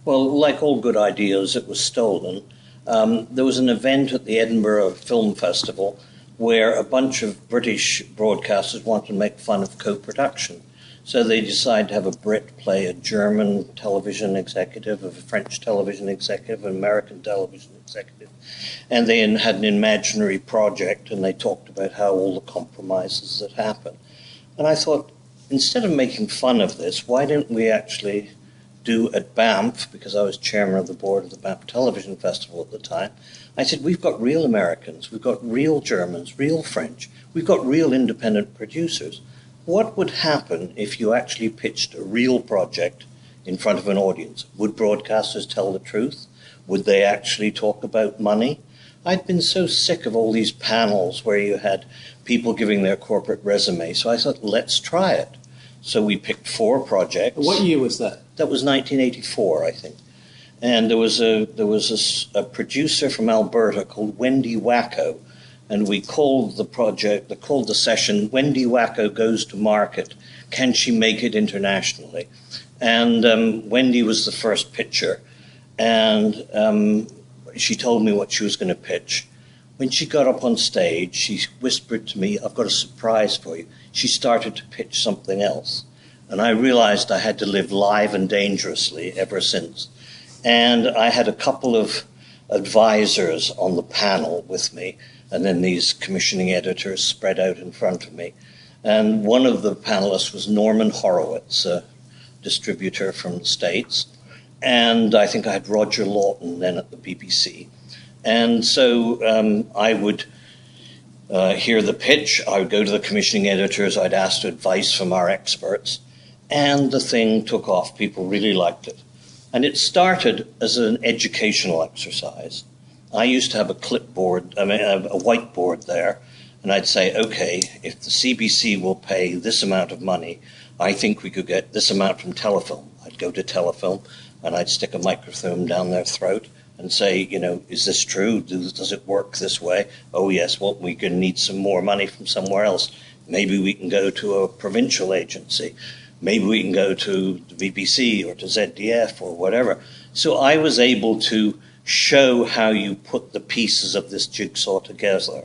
Well, like all good ideas, it was stolen. There was an event at the Edinburgh Film Festival where a bunch of British broadcasters wanted to make fun of co-production. So they decided to have a Brit play a German television executive, a French television executive, an American television executive. And they had an imaginary project, and they talked about how all the compromises that happened. And I thought, instead of making fun of this, why don't we actually do at Banff, because I was chairman of the board of the Banff Television Festival at the time, I said, we've got real Americans, we've got real Germans, real French, we've got real independent producers. What would happen if you actually pitched a real project in front of an audience? Would broadcasters tell the truth? Would they actually talk about money? I'd been so sick of all these panels where you had people giving their corporate resume, so I thought, let's try it. So we picked 4 projects. What year was that? That was 1984, I think. And there was a producer from Alberta called Wendy Wacko, and we called the session, Wendy Wacko Goes to Market. Can she make it internationally? And Wendy was the first pitcher, and she told me what she was going to pitch. When she got up on stage, she whispered to me, I've got a surprise for you. She started to pitch something else. And I realized I had to live live and dangerously ever since. And I had a couple of advisors on the panel with me, and then these commissioning editors spread out in front of me. And one of the panelists was Norman Horowitz, a distributor from the States. And I think I had Roger Lawton then at the BBC. And so I would hear the pitch, I would go to the commissioning editors, I'd ask for advice from our experts, and the thing took off. People really liked it. And it started as an educational exercise. I used to have a clipboard, a whiteboard there, and I'd say, okay, if the CBC will pay this amount of money, I think we could get this amount from Telefilm. I'd go to Telefilm, and I'd stick a microphone down their throat and say, you know, is this true? Does it work this way? Oh, yes, well, we're going to need some more money from somewhere else. Maybe we can go to a provincial agency. Maybe we can go to the BBC or to ZDF or whatever. So I was able to show how you put the pieces of this jigsaw together,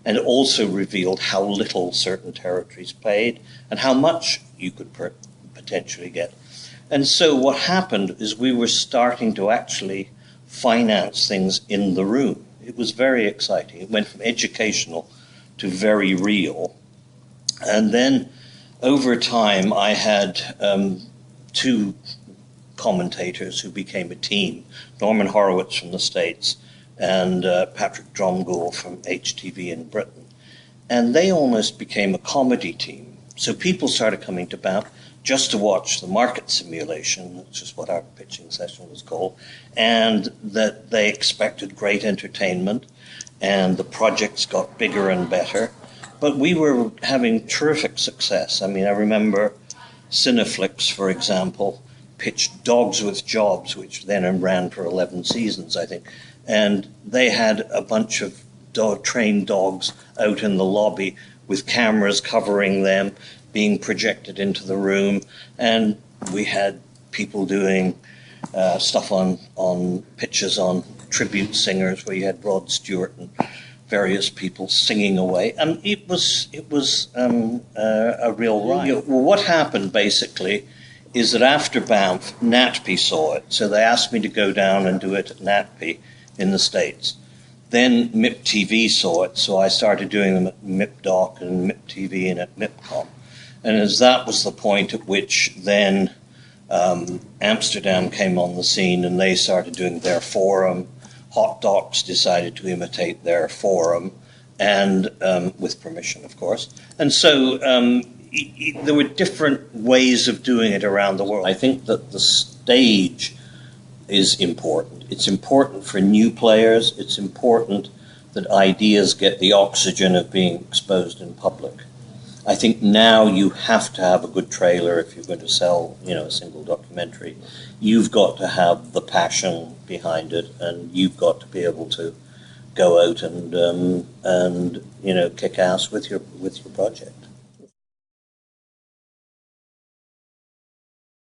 and also revealed how little certain territories paid and how much you could potentially get. And so what happened is we were starting to actually finance things in the room. It was very exciting. It went from educational to very real. And then over time, I had 2 commentators who became a team, Norman Horowitz from the States and Patrick Dromgoole from HTV in Britain. And they almost became a comedy team. So people started coming to Banff just to watch the market simulation, which is what our pitching session was called, and that they expected great entertainment, and the projects got bigger and better. But we were having terrific success. I mean, I remember Cineflix, for example, pitched Dogs with Jobs, which then ran for 11 seasons, I think, and they had a bunch of trained dogs out in the lobby with cameras covering them, being projected into the room, and we had people doing stuff on pitches on tribute singers, where you had Rod Stewart and various people singing away, and it was a real ride. Well, what happened basically is that after Banff, NATPE saw it, so they asked me to go down and do it at NATPE in the States. Then MIP TV saw it, so I started doing them at MIPDoc and MIP TV and at MIPCOM. And as that was the point at which then Amsterdam came on the scene and they started doing their forum. Hot Docs decided to imitate their forum, and with permission, of course. And so there were different ways of doing it around the world. I think that the stage is important. It's important for new players. It's important that ideas get the oxygen of being exposed in public. I think now you have to have a good trailer if you're going to sell, a single documentary. You've got to have the passion behind it, and you've got to be able to go out and kick ass with your project.